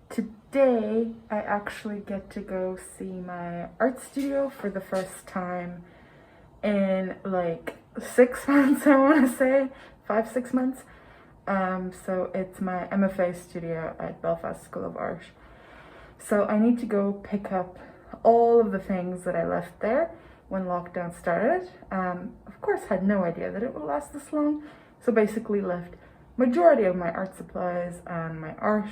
Today I actually get to go see my art studio for the first time in like 6 months, I want to say, 5-6 months. So it's my MFA studio at Belfast School of Art. So I need to go pick up all of the things that I left there when lockdown started. Of course, had no idea that it would last this long. So basically left majority of my art supplies and my art.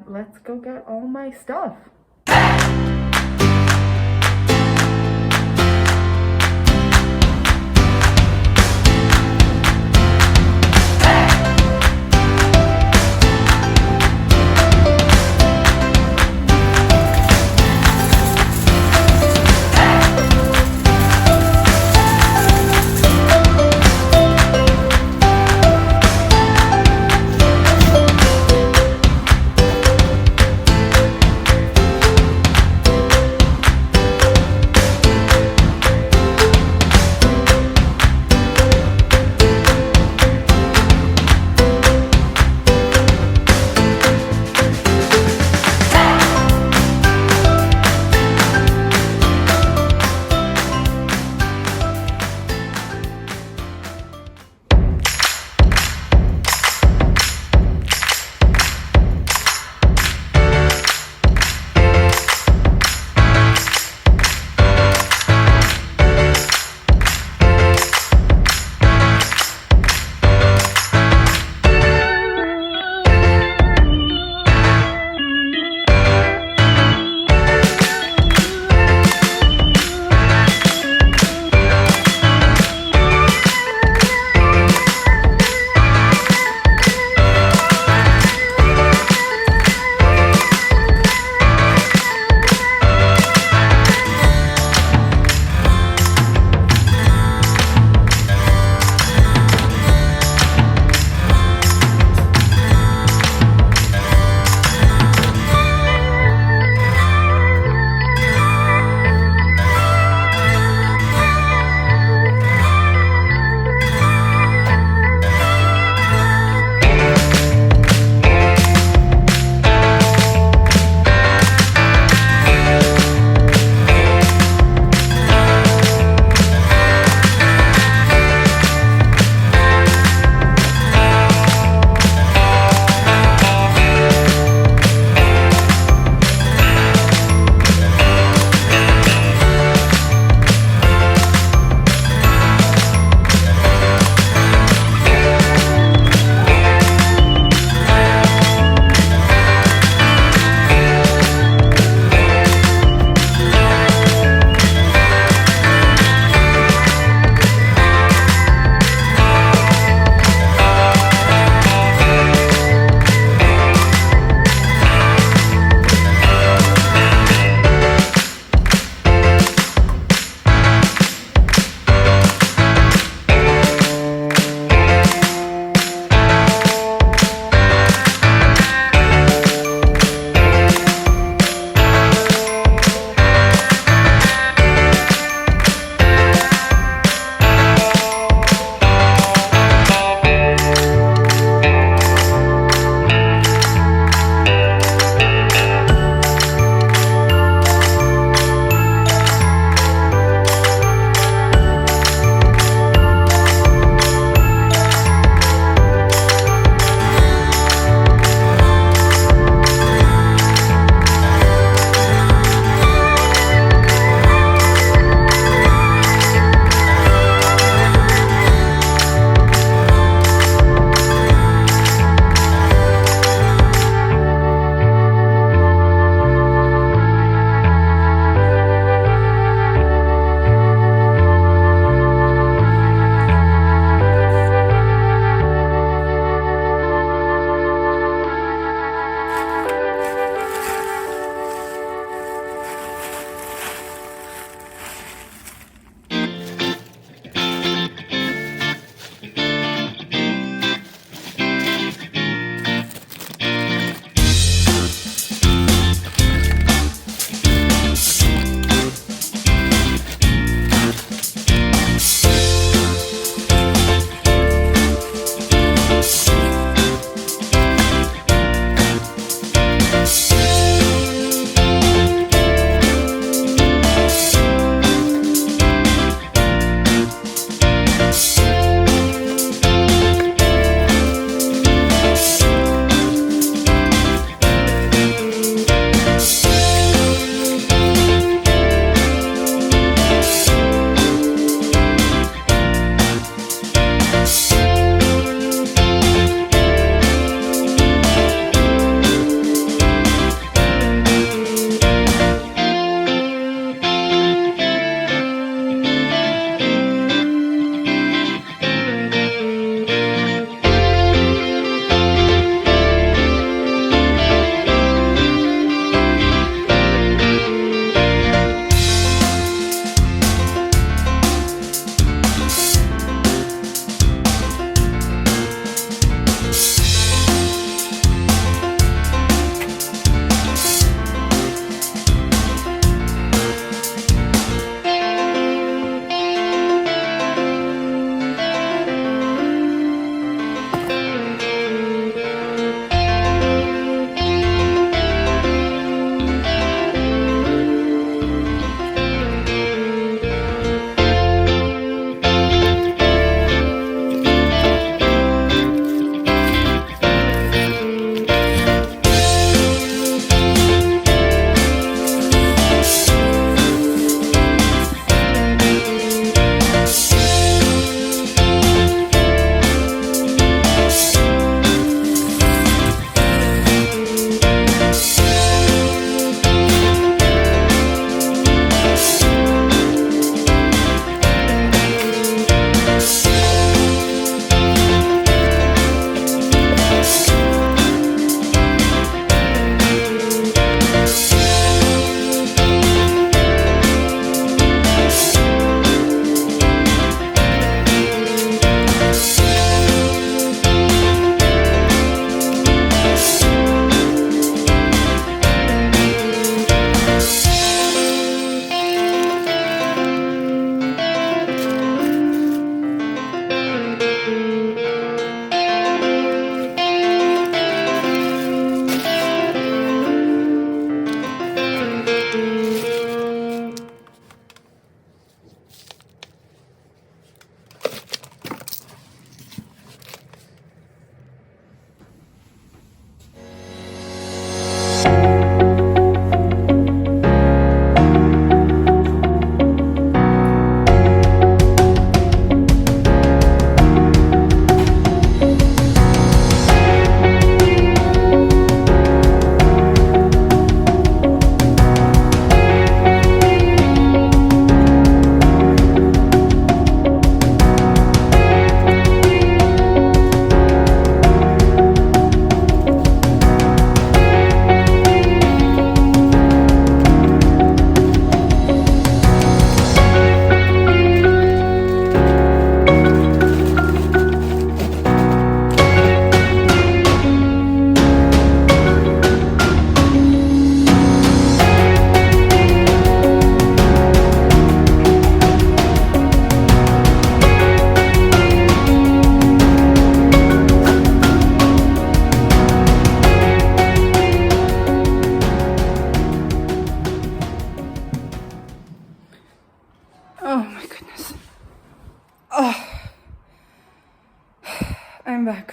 Let's go get all my stuff.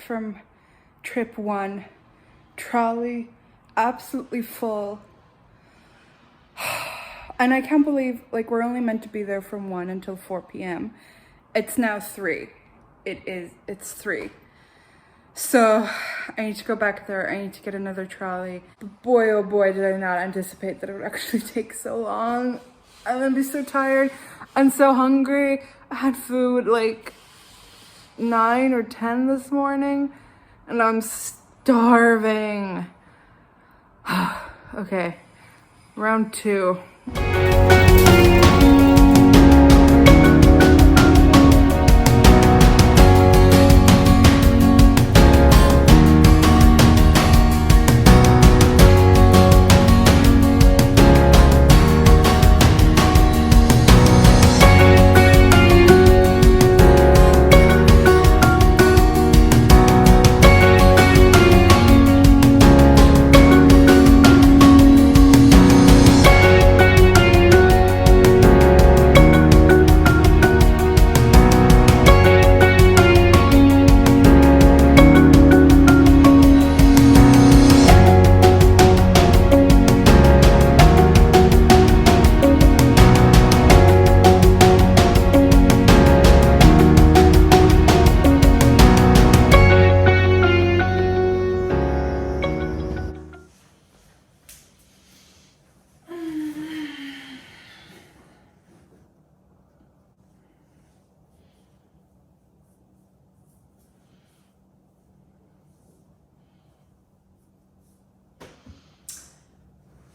from trip 1. Trolley absolutely full. And I can't believe, like, we're only meant to be there from 1 until 4 p.m. It's now 3. It's 3. So I need to go back there. I need to get another trolley. But boy, oh boy, did I not anticipate that it would actually take so long. I'm gonna be so tired. I'm so hungry. I had food like 9 or 10 this morning and I'm starving. Okay, round 2.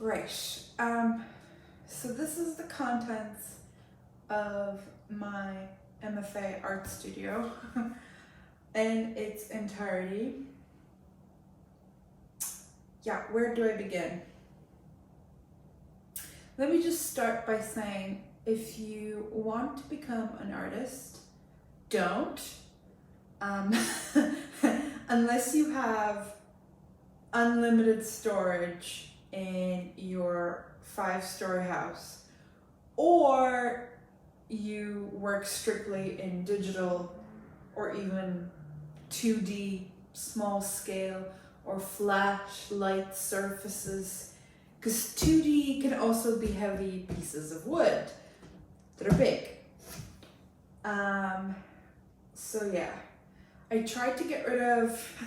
Right, so this is the contents of my MFA art studio in its entirety. Yeah, where do I begin? Let me just start by saying, if you want to become an artist, don't. Unless you have unlimited storage in your 5-story house, or you work strictly in digital or even 2D, small scale, or flash light surfaces, because 2D can also be heavy pieces of wood that are big. So yeah, I tried to get rid of,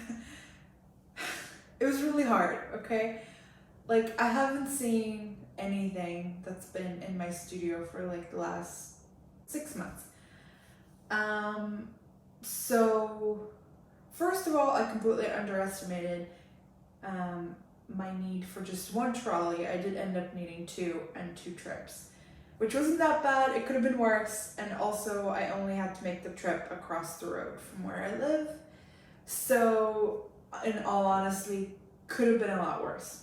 it was really hard, okay? Like, I haven't seen anything that's been in my studio for like the last 6 months. So first of all, I completely underestimated my need for just 1 trolley. I did end up needing 2 and 2 trips, which wasn't that bad. It could have been worse. And also I only had to make the trip across the road from where I live. So in all honesty, could have been a lot worse.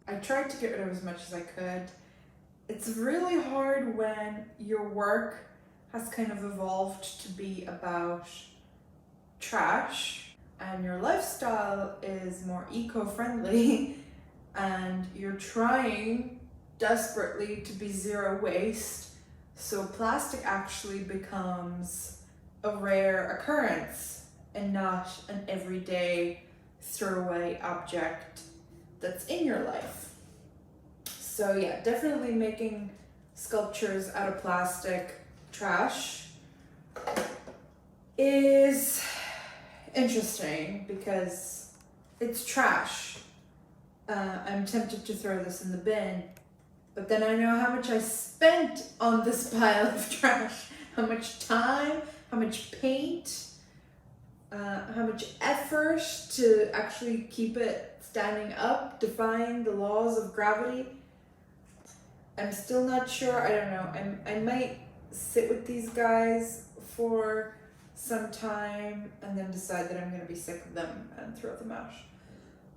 I tried to get rid of as much as I could. It's really hard when your work has kind of evolved to be about trash and your lifestyle is more eco-friendly and you're trying desperately to be zero waste, so plastic actually becomes a rare occurrence and not an everyday throwaway object that's in your life. So yeah, definitely making sculptures out of plastic trash is interesting because it's trash. I'm tempted to throw this in the bin, but then I know how much I spent on this pile of trash, how much time, how much paint, how much effort to actually keep it standing up, defying the laws of gravity. I'm still not sure. I don't know. I might sit with these guys for some time and then decide that I'm going to be sick of them and throw them out.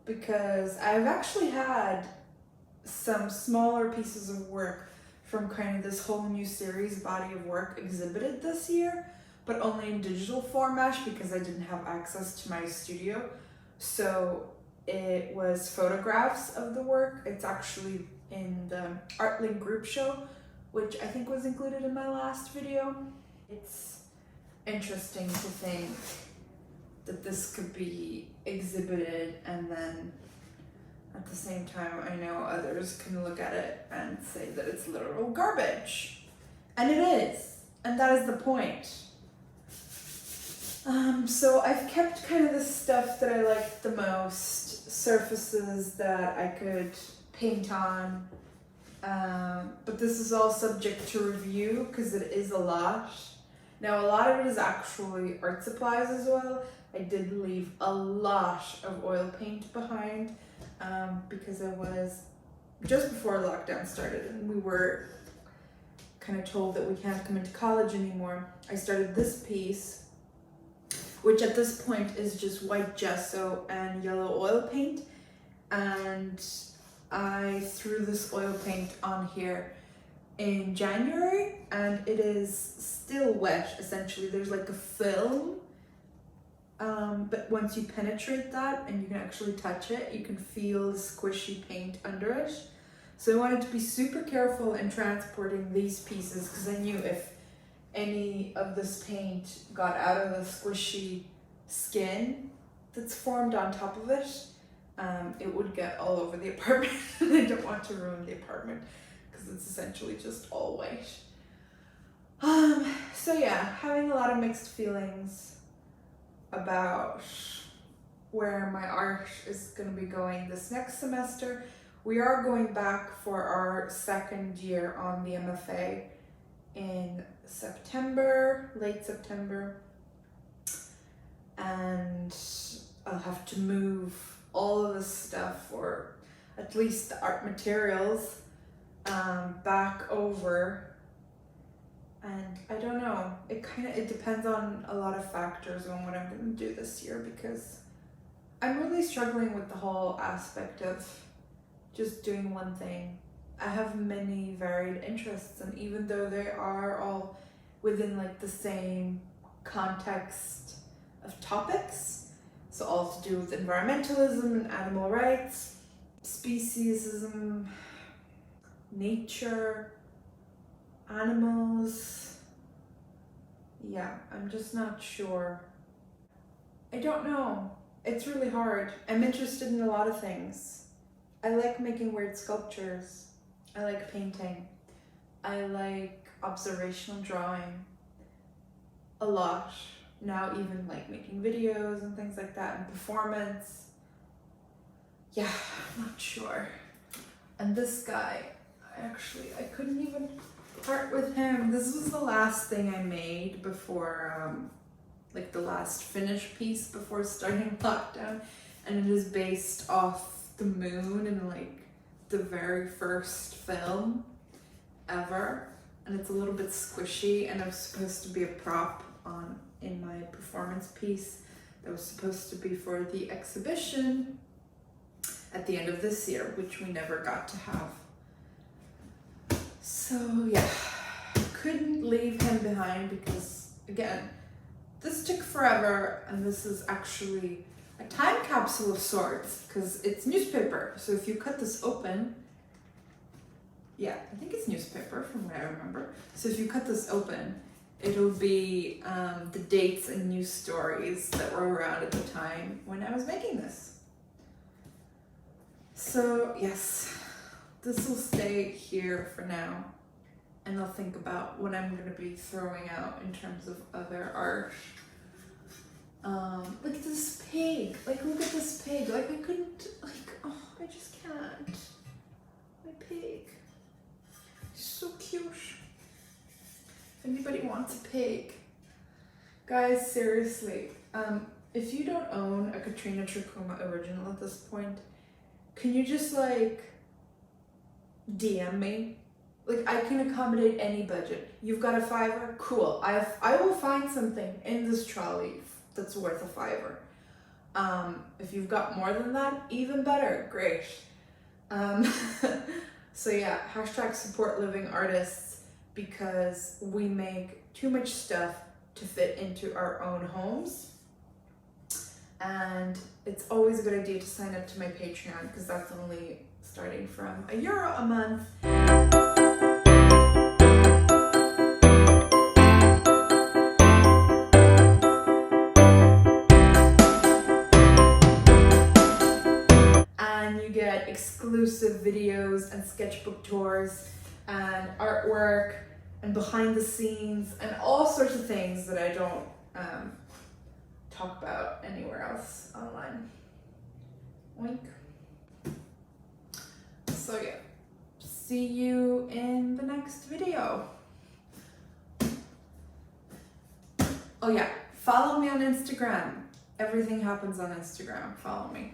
Because I've actually had some smaller pieces of work from kind of this whole new series body of work exhibited this year, but only in digital format because I didn't have access to my studio. So it was photographs of the work. It's actually in the ArtLink group show, which I think was included in my last video. It's interesting to think that this could be exhibited, and then at the same time I know others can look at it and say that it's literal garbage. And it is, and that is the point. So I've kept kind of the stuff that I liked the most, surfaces that I could paint on, but this is all subject to review because it is a lot. Now a lot of it is actually art supplies as well. I did leave a lot of oil paint behind because I was just before lockdown started and we were kind of told that we can't come into college anymore. I started this piece, which at this point is just white gesso and yellow oil paint, and I threw this oil paint on here in January and it is still wet essentially. There's like a film, but once you penetrate that and you can actually touch it, you can feel the squishy paint under it. So I wanted to be super careful in transporting these pieces because I knew if any of this paint got out of the squishy skin that's formed on top of it, it would get all over the apartment. I don't want to ruin the apartment because it's essentially just all white. So yeah, having a lot of mixed feelings about where my art is going to be going this next semester. We are going back for our second year on the MFA in September, late September, and I'll have to move all of this stuff, or at least the art materials, back over. And I don't know, it depends on a lot of factors on what I'm going to do this year, because I'm really struggling with the whole aspect of just doing one thing. I have many varied interests, and even though they are all within like the same context of topics, so all to do with environmentalism and animal rights, speciesism, nature, animals, yeah, I'm just not sure. I don't know. It's really hard. I'm interested in a lot of things. I like making weird sculptures. I like painting. I like observational drawing a lot. Now even like making videos and things like that, and performance. Yeah, I'm not sure. And this guy, I couldn't even part with him. This was the last thing I made before, like the last finished piece before starting lockdown. And it is based off the moon and like the very first film ever, and it's a little bit squishy, and it was supposed to be a prop in my performance piece that was supposed to be for the exhibition at the end of this year, which we never got to have. So yeah, couldn't leave him behind because again, this took forever, and this is actually a time capsule of sorts because it's newspaper. So if you cut this open, yeah, I think it's newspaper from what I remember. So if you cut this open, it'll be the dates and news stories that were around at the time when I was making this. So yes, this will stay here for now, and I'll think about what I'm going to be throwing out in terms of other art. Look at this pig, like look at this pig, like I couldn't, like, oh, I just can't. My pig, he's so cute. If anybody wants a pig, guys, seriously, if you don't own a Katrina Trikuma original at this point, can you just like DM me? Like, I can accommodate any budget. You've got a $5, cool. I will find something in this trolley that's worth a $5. If you've got more than that, even better, great. So yeah, hashtag support living artists, because we make too much stuff to fit into our own homes. And it's always a good idea to sign up to my Patreon, because that's only starting from €1 a month. get exclusive videos and sketchbook tours and artwork and behind the scenes and all sorts of things that I don't talk about anywhere else online. Wink. So yeah, see you in the next video. Oh yeah, follow me on Instagram. Everything happens on Instagram. Follow me.